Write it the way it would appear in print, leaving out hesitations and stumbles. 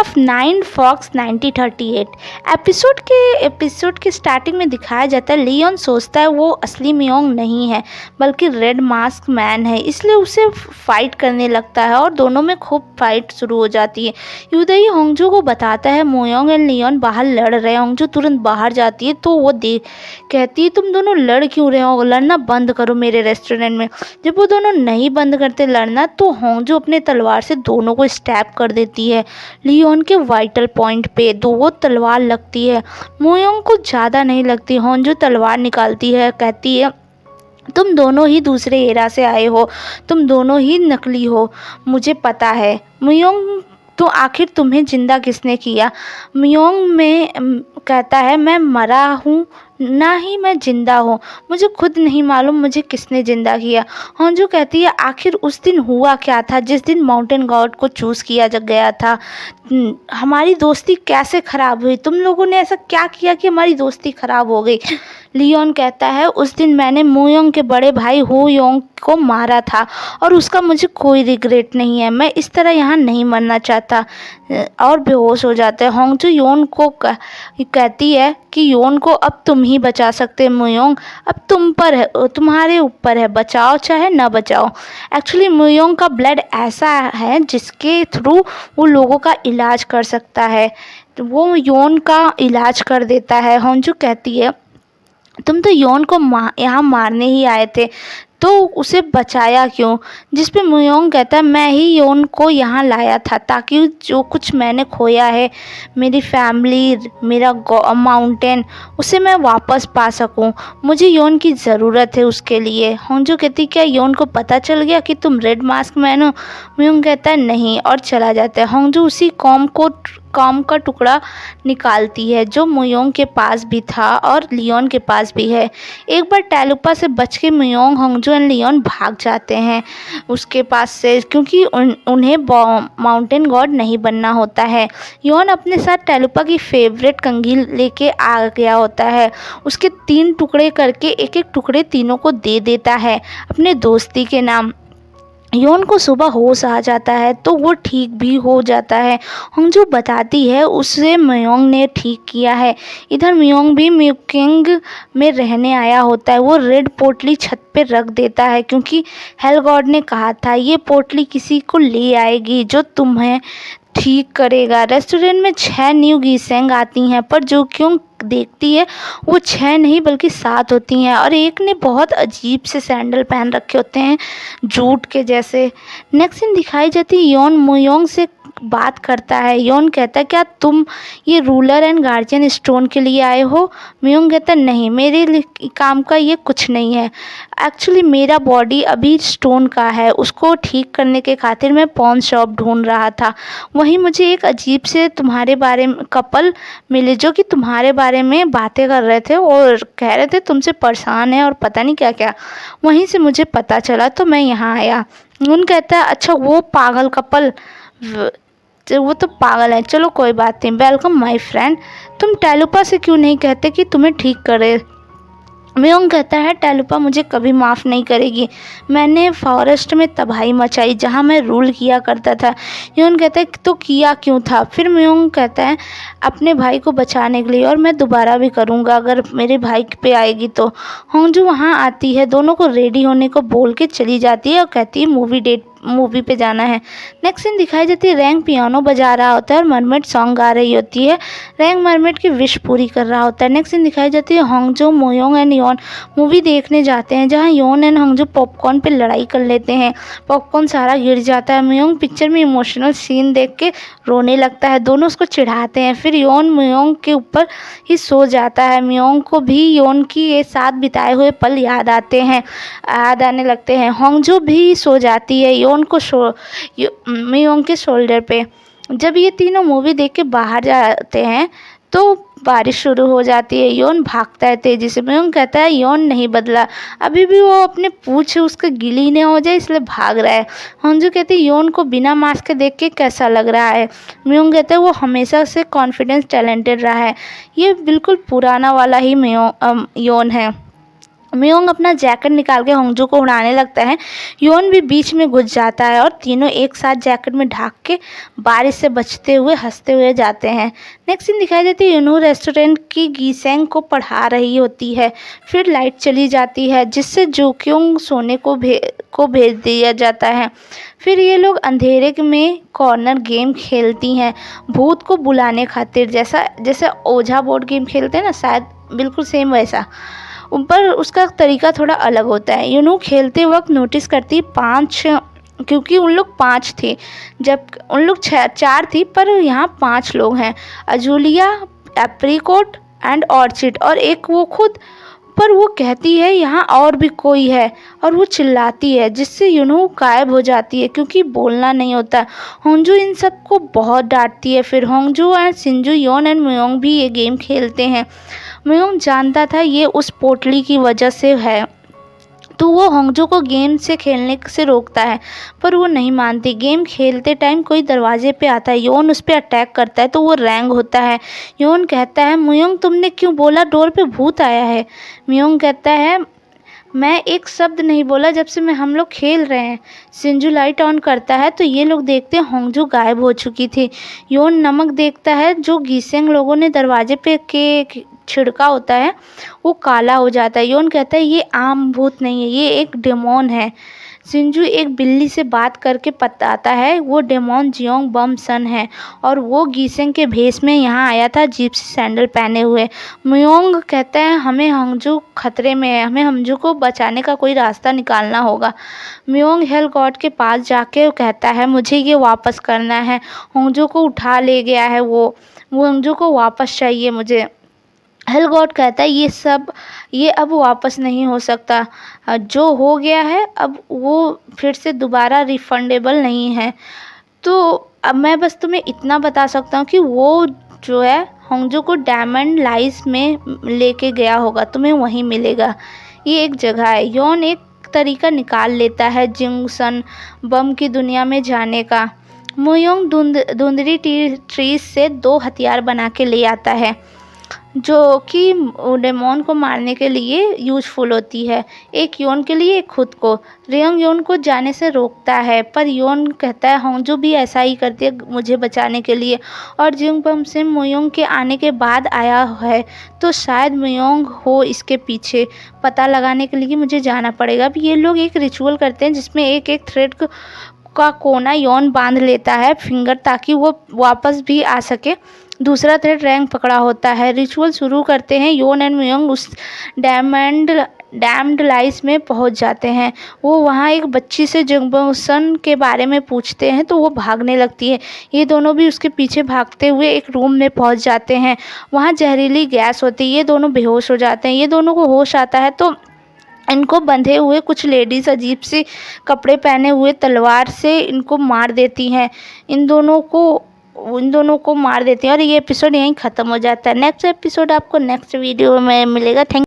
Of nine fox 1938। Episode के starting में दिखाया जाता है लियोन सोचता है वो असली मियोंग नहीं है बल्कि रेड मास्क मैन है, इसलिए उसे फाइट करने लगता है और दोनों में खूब फाइट शुरू हो जाती है। यूदई होंगजू को बताता है मोयोंग एंड लियोन बाहर लड़ रहे हैं। होंगजू तुरंत बाहर जाती है तो वो कहती है तुम दोनों लड़ क्यों रहे हो, लड़ना बंद करो मेरे रेस्टोरेंट में। जब वो दोनों नहीं बंद करते लड़ना तो होंगजू अपने तलवार से दोनों को स्टैब कर देती है लियोन के वाइटल पॉइंट पे। वो तलवार लगती है, मोयोंग को ज़्यादा नहीं लगती। होंगजू तलवार निकालती है, कहती है तुम दोनों ही दूसरे एरा से आए हो, तुम दोनों ही नकली हो, मुझे पता है। मियोंग तो आखिर तुम्हें जिंदा किसने किया? मियोंग में कहता है मैं मरा हूँ ना ही मैं जिंदा हूँ, मुझे खुद नहीं मालूम मुझे किसने जिंदा किया। होंजू कहती है आखिर उस दिन हुआ क्या था जिस दिन माउंटेन गॉड को चूज़ किया गया था? हमारी दोस्ती कैसे ख़राब हुई? तुम लोगों ने ऐसा क्या किया कि हमारी दोस्ती ख़राब हो गई? लियोन कहता है उस दिन मैंने मोयोंग के बड़े भाई हो योंग को मारा था और उसका मुझे कोई रिग्रेट नहीं है। मैं इस तरह यहाँ नहीं मरना चाहता, और बेहोश हो जाता है। होंगजू योन को कहती है कि योन को अब तुम ही बचा सकते मोयोंग, अब तुम पर है, तुम्हारे ऊपर है, बचाओ चाहे ना बचाओ। एक्चुअली मोयोंग का ब्लड ऐसा है जिसके थ्रू वो लोगों का इलाज कर सकता है, तो वो योन का इलाज कर देता है। होंजू कहती है तुम तो योन को यहाँ मारने ही आए थे, तो उसे बचाया क्यों? जिस पे मुयोंग कहता है मैं ही योन को यहाँ लाया था ताकि जो कुछ मैंने खोया है, मेरी फैमिली, मेरा माउंटेन, उसे मैं वापस पा सकूं। मुझे योन की ज़रूरत है उसके लिए। होंजू कहती क्या योन को पता चल गया कि तुम रेड मास्क मैन हो? मुयोंग कहता है नहीं, और चला जाता है। होंजू उसी कॉम का टुकड़ा निकालती है जो मुयोंग के पास भी था और लियोन के पास भी है। एक बार टैलुपा से बच के मुयोंग, होंगजू एंड लियोन भाग जाते हैं उसके पास से, क्योंकि उन्हें माउंटेन गॉड नहीं बनना होता है। योन अपने साथ टैलुपा की फेवरेट कंघी लेके आ गया होता है। उसके 3 टुकड़े करके एक एक टुकड़े तीनों को दे देता है अपने दोस्ती के नाम। योन को सुबह होश आ जाता है तो वो ठीक भी हो जाता है। होंगजू बताती है उसे मियोंग ने ठीक किया है। इधर मियोंग भी म्यूकिंग में रहने आया होता है। वो रेड पोटली छत पे रख देता है क्योंकि हेल गॉड ने कहा था ये पोटली किसी को ले आएगी जो तुम्हें ठीक करेगा। रेस्टोरेंट में 6 न्यू गीसेंग आती हैं, पर जो क्यों देखती है वो 6 नहीं बल्कि 7 होती हैं, और एक ने बहुत अजीब से सैंडल पहन रखे होते हैं जूट के जैसे। नेक्स्ट सीन दिखाई जाती है योन मुयोंग से बात करता है। योन कहता है क्या तुम ये रूलर एंड गार्जियन स्टोन के लिए आए हो? मियोंग कहता है नहीं, मेरे काम का ये कुछ नहीं है। एक्चुअली मेरा बॉडी अभी स्टोन का है, उसको ठीक करने के खातिर मैं पॉन शॉप ढूंढ रहा था। वहीं मुझे एक अजीब से तुम्हारे बारे में कपल मिले जो कि तुम्हारे बारे में बातें कर रहे थे और कह रहे थे तुमसे परेशान है और पता नहीं क्या क्या। वहीं से मुझे पता चला तो मैं यहाँ आया। उन कहता है अच्छा वो पागल कपल, वो तो पागल है, चलो कोई बात नहीं, वेलकम माय फ्रेंड। तुम टैलुपा से क्यों नहीं कहते कि तुम्हें ठीक करे? मियोंग कहता है टैलुपा मुझे कभी माफ़ नहीं करेगी, मैंने फॉरेस्ट में तबाही मचाई जहाँ मैं रूल किया करता था। योन कहता है तो किया क्यों था? फिर मियोंग कहता है अपने भाई को बचाने के लिए, और मैं दोबारा भी करूँगा अगर मेरे भाई पे आएगी तो। होंगजू वहाँ आती है, दोनों को रेडी होने को बोल के चली जाती है और कहती है मूवी पे जाना है। नेक्स्ट सीन दिखाई जाती है रैंग पियानो बजा रहा होता है और मरमेड सॉन्ग गा रही होती है। रैंग मरमेड की विश पूरी कर रहा होता है। नेक्स्ट सीन दिखाई जाती है होंगजू, मोयोंग एंड योन मूवी देखने जाते हैं जहां योन एंड होंगजू पॉपकॉर्न पे लड़ाई कर लेते हैं। पॉपकॉर्न सारा गिर जाता है। मोयोंग पिक्चर में इमोशनल सीन देख के रोने लगता है। दोनों उसको चिढ़ाते हैं। फिर योन मोयोंग के ऊपर ही सो जाता है। मोयोंग को भी योन की ये साथ बिताए हुए पल याद आने लगते हैं। होंगजू भी सो जाती है योन को मियोंग के शोल्डर पे। जब ये तीनों मूवी देख के बाहर जाते हैं तो बारिश शुरू हो जाती है। योन भागता है तेजी से। मियोंग कहता है योन नहीं बदला, अभी भी वो अपने पूछ उसके गीली नहीं हो जाए इसलिए भाग रहा है। होंजू कहती है योन को बिना मास्क के देख के कैसा लग रहा है? मियोंग कहता है वो हमेशा से कॉन्फिडेंस टैलेंटेड रहा है, ये बिल्कुल पुराना वाला ही योन है। मियोंग अपना जैकेट निकाल के होंगजू को उड़ाने लगता है। योन भी बीच में घुस जाता है और तीनों एक साथ जैकेट में ढाक के बारिश से बचते हुए हंसते हुए जाते हैं। नेक्स्ट सीन दिखाई देती है यूनू रेस्टोरेंट की गीसेंग को पढ़ा रही होती है। फिर लाइट चली जाती है जिससे जोक्योंग सोने को भेज दिया जाता है। फिर ये लोग अंधेरे में कॉर्नर गेम खेलती हैं भूत को बुलाने खातिर, जैसे ओझा बोर्ड गेम खेलते हैं ना, शायद बिल्कुल सेम वैसा, ऊपर उसका तरीका थोड़ा अलग होता है। यूनू खेलते वक्त नोटिस करती पाँच, क्योंकि उन लोग 5 थे जब उन लोग 4 थी, पर यहाँ 5 लोग हैं, अजूलिया, एप्रिकॉट एंड ऑर्चिड और एक वो खुद। पर वो कहती है यहाँ और भी कोई है और वो चिल्लाती है जिससे यूनू गायब हो जाती है क्योंकि बोलना नहीं होता। होंजू इन सबको बहुत डांटती है। फिर होंजू एंड सिंजू, योन एंड मियोंग भी ये गेम खेलते हैं। मियोंग जानता था ये उस पोटली की वजह से है, तो वो होंगजू को गेम से खेलने से रोकता है, पर वो नहीं मानती। गेम खेलते टाइम कोई दरवाजे पे आता है, योन उस पर अटैक करता है तो वो रैंग होता है। योन कहता है मियोंग तुमने क्यों बोला डोर पे भूत आया है। मियोंग कहता है मैं एक शब्द नहीं बोला जब से हम लोग खेल रहे हैं। सिंजू लाइट ऑन करता है तो ये लोग देखते हैं होंगजू गायब हो चुकी थी। योन नमक देखता है जो गीसेंग लोगों ने दरवाजे पे के छिड़का होता है वो काला हो जाता है। योन कहता है ये आम भूत नहीं है, ये एक डेमोन है। सिंजू एक बिल्ली से बात करके बताता है वो डेमोन जियोंग बम सन है और वो गीसेंग के भेष में यहाँ आया था जिप्सी सैंडल पहने हुए। मियोंग कहता है हमें होंगजू खतरे में है, हमें होंगजू को बचाने का कोई रास्ता निकालना होगा। मियोंग हेल गॉड के पास जाके कहता है मुझे ये वापस करना है, होंगजू को उठा ले गया है वो होंगजू को वापस चाहिए मुझे। हेल गॉड कहता है ये अब वापस नहीं हो सकता, जो हो गया है अब वो फिर से दोबारा रिफंडेबल नहीं है। तो अब मैं बस तुम्हें इतना बता सकता हूँ कि वो जो है होंगजू को डायमंड लाइस में लेके गया होगा, तुम्हें वहीं मिलेगा, ये एक जगह है। योन एक तरीका निकाल लेता है जिंगसन बम की दुनिया में जाने का। मोयोंग धुंधली ट्रीज से 2 हथियार बना के ले आता है जो कि डेमोन को मारने के लिए यूजफुल होती है, एक योन के लिए एक खुद को। रियोंग योन को जाने से रोकता है पर योन कहता है होंगजू भी ऐसा ही करती है मुझे बचाने के लिए, और जिंगबम से मोयोंग के आने के बाद आया है तो शायद मोयोंग हो इसके पीछे। पता लगाने के लिए मुझे जाना पड़ेगा। अब ये लोग एक रिचुअल करते हैं जिसमें एक एक थ्रेड का कोना योन बांध लेता है फिंगर ताकि वो वापस भी आ सके। दूसरा थ्रेड रैंक पकड़ा होता है। रिचुअल शुरू करते हैं। योन एंड मियोंग उस डैम्ड लाइस में पहुंच जाते हैं। वो वहाँ एक बच्ची से जंगबसन के बारे में पूछते हैं तो वो भागने लगती है। ये दोनों भी उसके पीछे भागते हुए एक रूम में पहुंच जाते हैं। वहाँ जहरीली गैस होती है, ये दोनों बेहोश हो जाते हैं। ये दोनों को होश आता है तो इनको बंधे हुए कुछ लेडीज़ अजीब से कपड़े पहने हुए तलवार से इनको मार देती हैं। इन दोनों को मार देती हैं और ये एपिसोड यहीं ख़त्म हो जाता है। नेक्स्ट एपिसोड आपको नेक्स्ट वीडियो में मिलेगा। थैंक